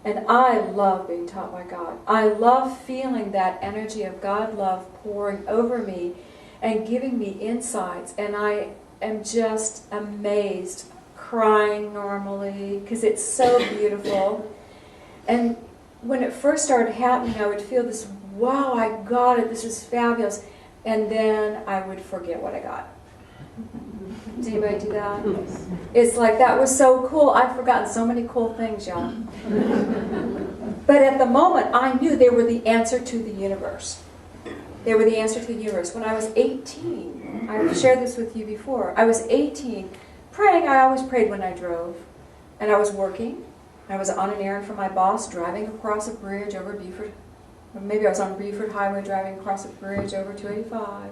And I love being taught by God. I love feeling that energy of God love pouring over me and giving me insights. And I am just amazed, crying normally, because it's so beautiful. And when it first started happening, I would feel this, wow, I got it, this is fabulous. And then I would forget what I got. Does anybody do that? Yes. It's like, that was so cool. I've forgotten so many cool things, y'all. But at the moment, I knew they were the answer to the universe. They were the answer to the universe. When I was 18, I've shared this with you before. I was 18, praying. I always prayed when I drove. And I was working. I was on an errand for my boss, driving across a bridge over Beaufort. Maybe I was on Beaufort Highway, driving across a bridge over 285.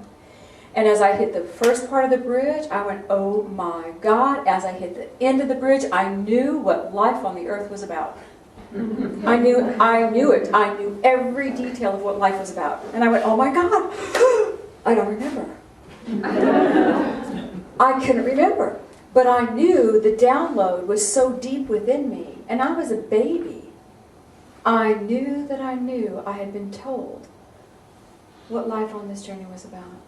And as I hit the first part of the bridge, I went, oh my God. As I hit the end of the bridge, I knew what life on the earth was about. I knew it. I knew every detail of what life was about. And I went, oh my God, I don't remember. I couldn't remember. But I knew the download was so deep within me. And I was a baby. I knew that I knew I had been told what life on this journey was about.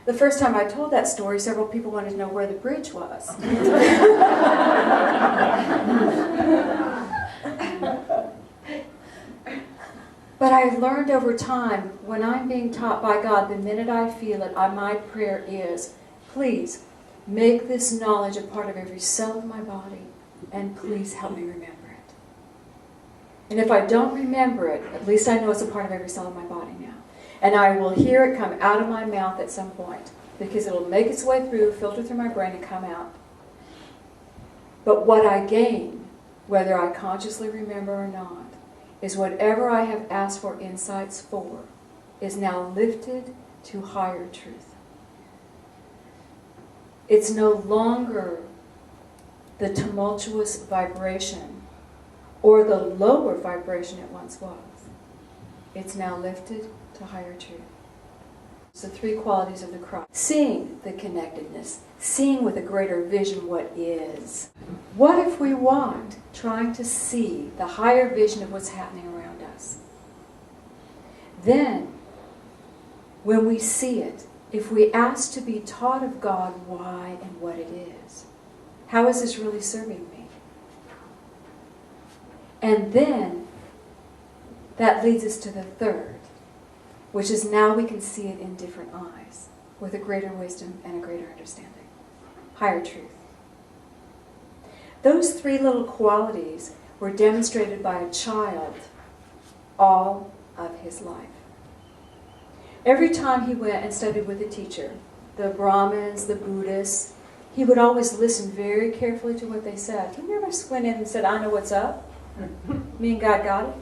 The first time I told that story, several people wanted to know where the bridge was. But I learned over time, when I'm being taught by God, the minute I feel it, my prayer is, please make this knowledge a part of every cell of my body, and please help me remember it. And if I don't remember it, at least I know it's a part of every cell of my body now. And I will hear it come out of my mouth at some point, because it will make its way through, filter through my brain, and come out. But what I gain, whether I consciously remember or not, is whatever I have asked for insights for is now lifted to higher truth. It's no longer the tumultuous vibration or the lower vibration it once was. It's now lifted to higher truth. It's the three qualities of the Christ. Seeing the connectedness, seeing with a greater vision what is. What if we walked trying to see the higher vision of what's happening around us? Then, when we see it, if we ask to be taught of God why and what it is, how is this really serving me? And then, that leads us to the third, which is now we can see it in different eyes, with a greater wisdom and a greater understanding. Higher truth. Those three little qualities were demonstrated by a child all of his life. Every time he went and studied with a teacher, the Brahmins, the Buddhists, he would always listen very carefully to what they said. He never went in and said, I know what's up. Me and God got it.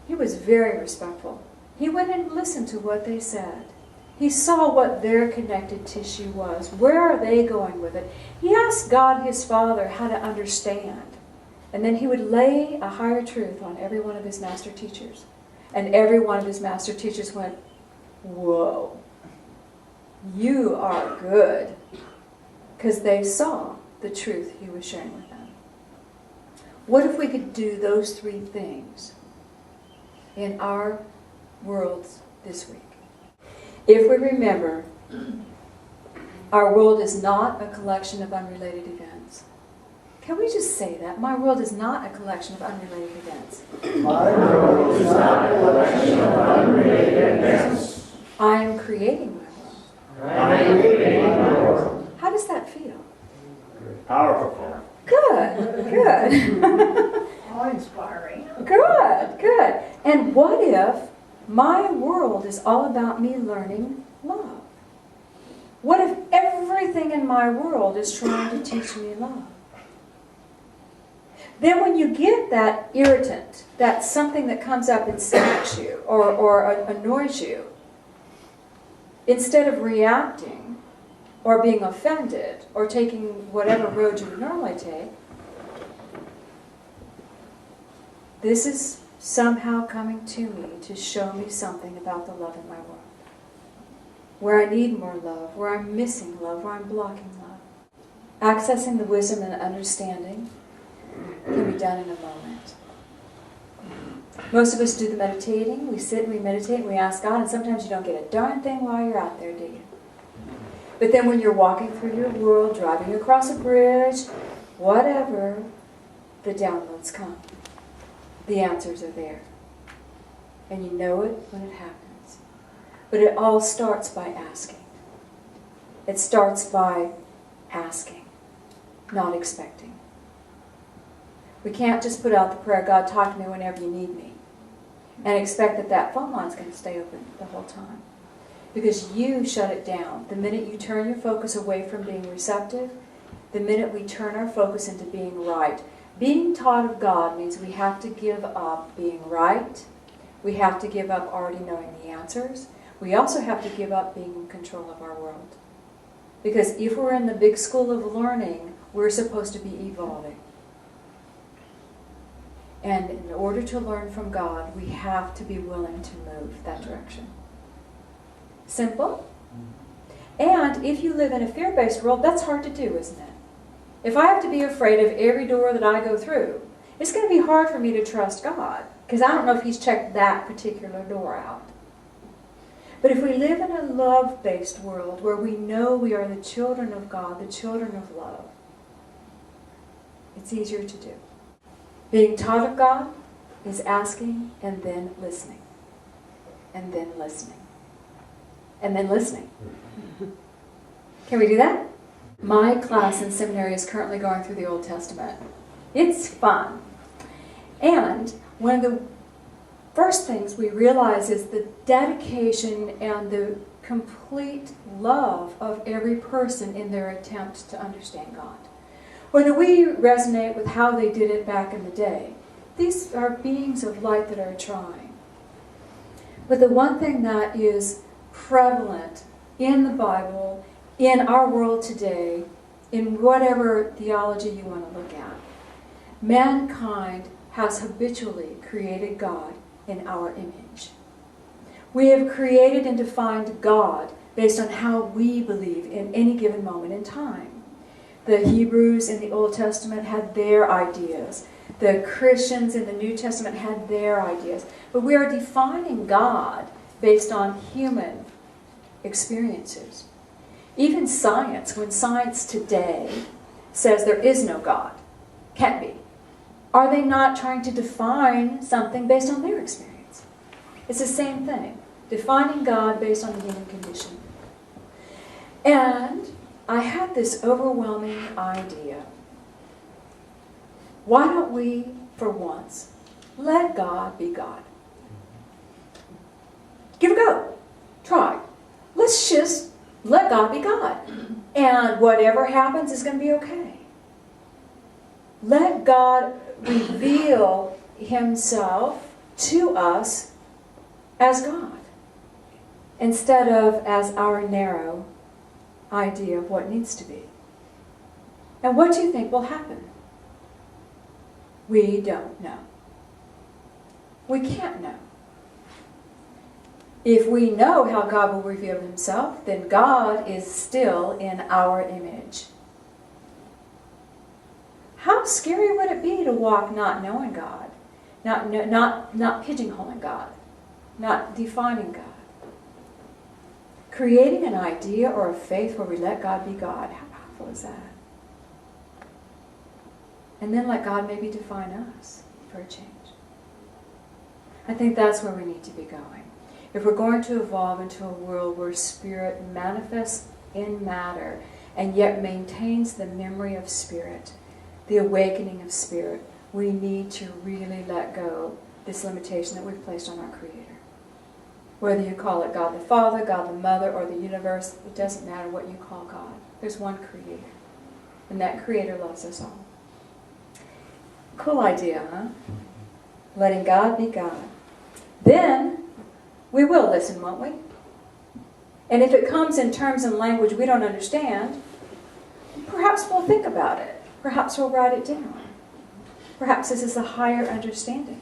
He was very respectful. He went and listened to what they said. He saw what their connected tissue was. Where are they going with it? He asked God, his Father, how to understand. And then he would lay a higher truth on every one of his master teachers. And every one of his master teachers went, whoa, you are good. Because they saw the truth he was sharing with them. What if we could do those three things in our worlds this week? If we remember, our world is not a collection of unrelated events. Can we just say that? My world is not a collection of unrelated events. My world is not a collection of unrelated events. I am creating my world. I am creating my world. How does that feel? Powerful. Good, good. Awe-inspiring. Good. And what if my world is all about me learning love? What if everything in my world is trying to teach me love? Then when you get that irritant, that something that comes up and smacks you or annoys you, instead of reacting or being offended or taking whatever road you would normally take, this is somehow coming to me to show me something about the love in my world. Where I need more love, where I'm missing love, where I'm blocking love. Accessing the wisdom and understanding can be done in a moment. Most of us do the meditating. We sit and we meditate and we ask God, and sometimes you don't get a darn thing while you're out there, do you? But then when you're walking through your world, driving across a bridge, whatever, the downloads come. The answers are there. And you know it when it happens. But it all starts by asking. It starts by asking, not expecting. We can't just put out the prayer, God, talk to me whenever you need me, and expect that that phone line's going to stay open the whole time. Because you shut it down. The minute you turn your focus away from being receptive, the minute we turn our focus into being right. Being taught of God means we have to give up being right. We have to give up already knowing the answers. We also have to give up being in control of our world. Because if we're in the big school of learning, we're supposed to be evolving. And in order to learn from God, we have to be willing to move that direction. Simple. And if you live in a fear-based world, that's hard to do, isn't it? If I have to be afraid of every door that I go through, it's going to be hard for me to trust God, because I don't know if He's checked that particular door out. But if we live in a love-based world where we know we are the children of God, the children of love, it's easier to do. Being taught of God is asking and then listening. And then listening. And then listening. Can we do that? My class in seminary is currently going through the Old Testament. It's fun. And one of the first things we realize is the dedication and the complete love of every person in their attempt to understand God. Whether we resonate with how they did it back in the day, these are beings of light that are trying. But the one thing that is prevalent in the Bible, in our world today, in whatever theology you want to look at, mankind has habitually created God in our image. We have created and defined God based on how we believe in any given moment in time. The Hebrews in the Old Testament had their ideas. The Christians in the New Testament had their ideas. But we are defining God based on human experiences. Even science, when science today says there is no God, can't be, are they not trying to define something based on their experience? It's the same thing, defining God based on the human condition. And I had this overwhelming idea. Why don't we, for once, let God be God? Give it a go. Try. Let's just let God be God. And whatever happens is going to be okay. Let God reveal Himself to us as God, instead of as our narrow idea of what needs to be. And what do you think will happen? We don't know. We can't know. If we know how God will reveal Himself, then God is still in our image. How scary would it be to walk not knowing God, not pigeonholing God, not defining God? Creating an idea or a faith where we let God be God, how powerful is that? And then let God maybe define us for a change. I think that's where we need to be going. If we're going to evolve into a world where spirit manifests in matter and yet maintains the memory of spirit, the awakening of spirit, we need to really let go this limitation that we've placed on our Creator. Whether you call it God the Father, God the Mother, or the universe, it doesn't matter what you call God. There's one Creator. And that Creator loves us all. Cool idea, huh? Letting God be God. Then we will listen, won't we? And if it comes in terms and language we don't understand, perhaps we'll think about it. Perhaps we'll write it down. Perhaps this is a higher understanding.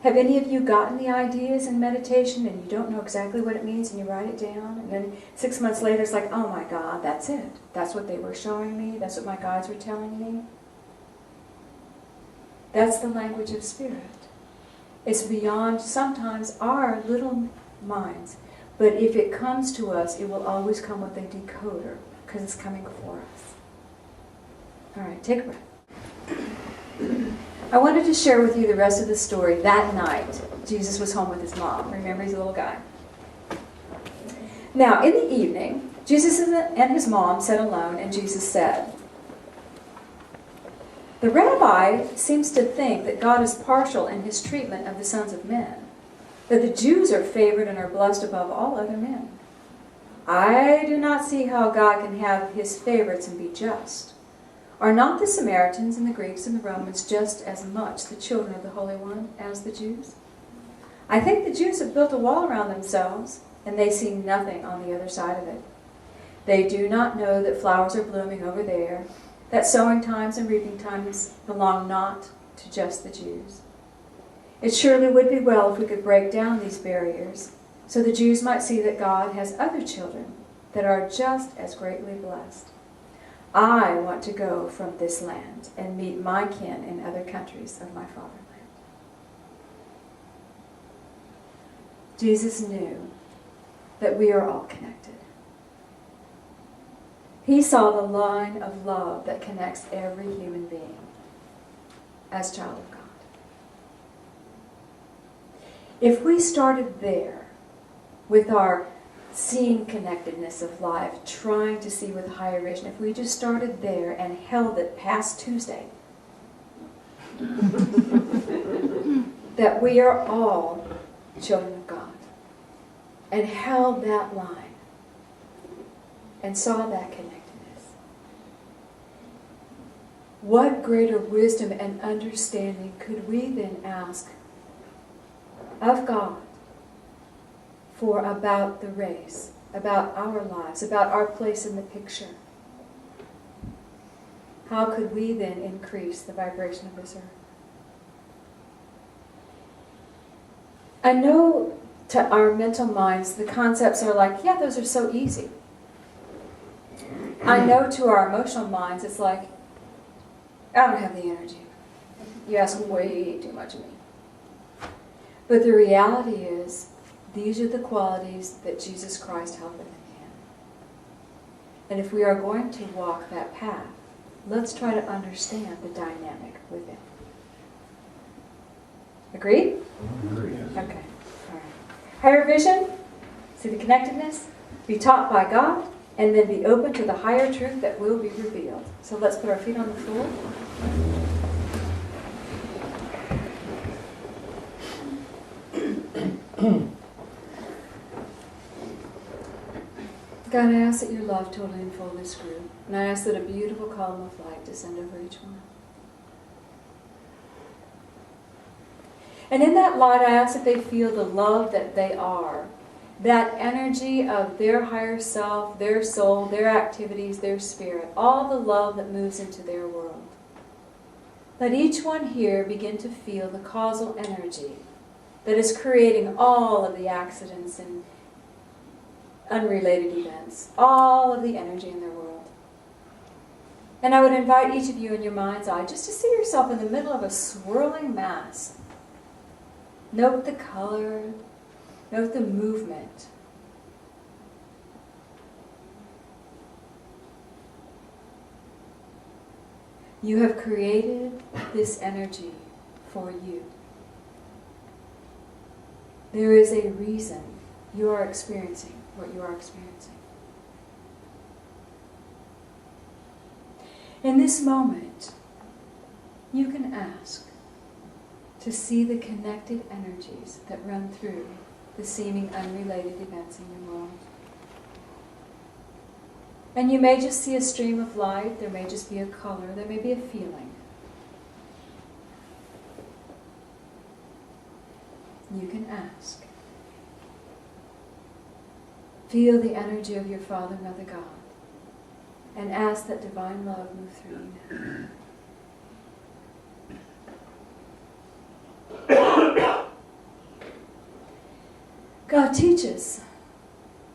Have any of you gotten the ideas in meditation and you don't know exactly what it means and you write it down? And then 6 months later it's like, oh my God, that's it. That's what they were showing me. That's what my guides were telling me. That's the language of spirit. It's beyond sometimes our little minds. But if it comes to us, it will always come with a decoder because it's coming for us. All right, take a breath. I wanted to share with you the rest of the story. That night, Jesus was home with his mom. Remember, he's a little guy. Now, in the evening, Jesus and his mom sat alone, and Jesus said, "The rabbi seems to think that God is partial in his treatment of the sons of men, that the Jews are favored and are blessed above all other men. I do not see how God can have his favorites and be just. Are not the Samaritans and the Greeks and the Romans just as much the children of the Holy One as the Jews? I think the Jews have built a wall around themselves, and they see nothing on the other side of it. They do not know that flowers are blooming over there, that sowing times and reaping times belong not to just the Jews. It surely would be well if we could break down these barriers, so the Jews might see that God has other children that are just as greatly blessed. I want to go from this land and meet my kin in other countries of my fatherland." Jesus knew that we are all connected. He saw the line of love that connects every human being as child of God. If we started there with our seeing connectedness of life, trying to see with higher vision, if we just started there and held it past Tuesday, that we are all children of God, and held that line and saw that connectedness, what greater wisdom and understanding could we then ask of God for about the race, about our lives, about our place in the picture? How could we then increase the vibration of this earth? I know to our mental minds, the concepts are like, yeah, those are so easy. I know to our emotional minds, it's like, I don't have the energy. You ask way too much of me. But the reality is, these are the qualities that Jesus Christ held within him. And if we are going to walk that path, let's try to understand the dynamic within. Agreed? Agreed. Okay. All right. Higher vision, see the connectedness, be taught by God, and then be open to the higher truth that will be revealed. So let's put our feet on the floor. God, I ask that your love totally enfold this group. And I ask that a beautiful column of light descend over each one. And in that light, I ask that they feel the love that they are. That energy of their higher self, their soul, their activities, their spirit. All the love that moves into their world. Let each one here begin to feel the causal energy that is creating all of the accidents and unrelated events, all of the energy in their world. And I would invite each of you in your mind's eye just to see yourself in the middle of a swirling mass. Note the color, note the movement. You have created this energy for you. There is a reason you are experiencing what you are experiencing. In this moment, you can ask to see the connected energies that run through the seeming unrelated events in your world. And you may just see a stream of light, there may just be a color, there may be a feeling. You can ask. Feel the energy of your Father, Mother God, and ask that divine love move through you. God, teach us.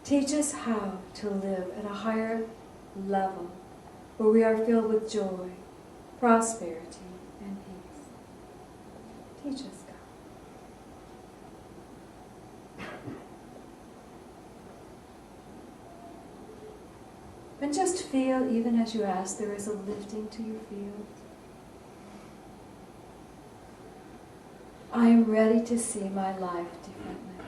Teach us how to live at a higher level where we are filled with joy, prosperity, and peace. Teach us, God. And just feel, even as you ask, there is a lifting to your field. I am ready to see my life differently.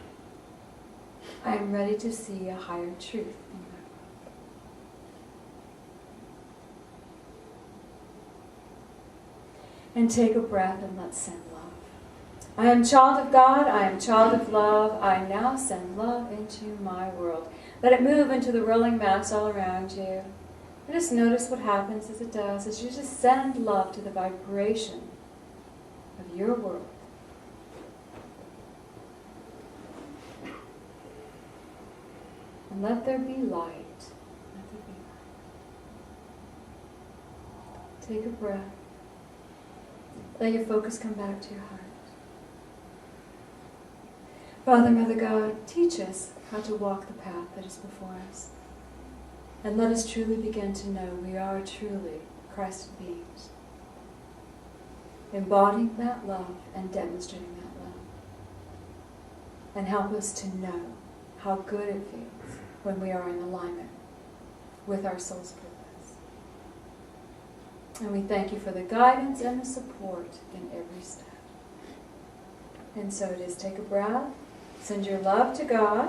I am ready to see a higher truth in my life. And take a breath and let's send love. I am child of God. I am child of love. I now send love into my world. Let it move into the rolling mass all around you. And just notice what happens as it does, as you just send love to the vibration of your world. And let there be light. Let there be light. Take a breath. Let your focus come back to your heart. Father, Mother God, teach us how to walk the path that is before us. And let us truly begin to know we are truly Christ beings, embodying that love and demonstrating that love. And help us to know how good it feels when we are in alignment with our soul's purpose. And we thank you for the guidance and the support in every step. And so it is, take a breath, send your love to God,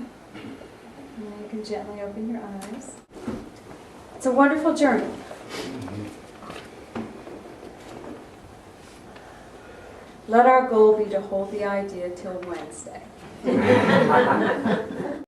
and then you can gently open your eyes. It's a wonderful journey. Let our goal be to hold the idea till Wednesday.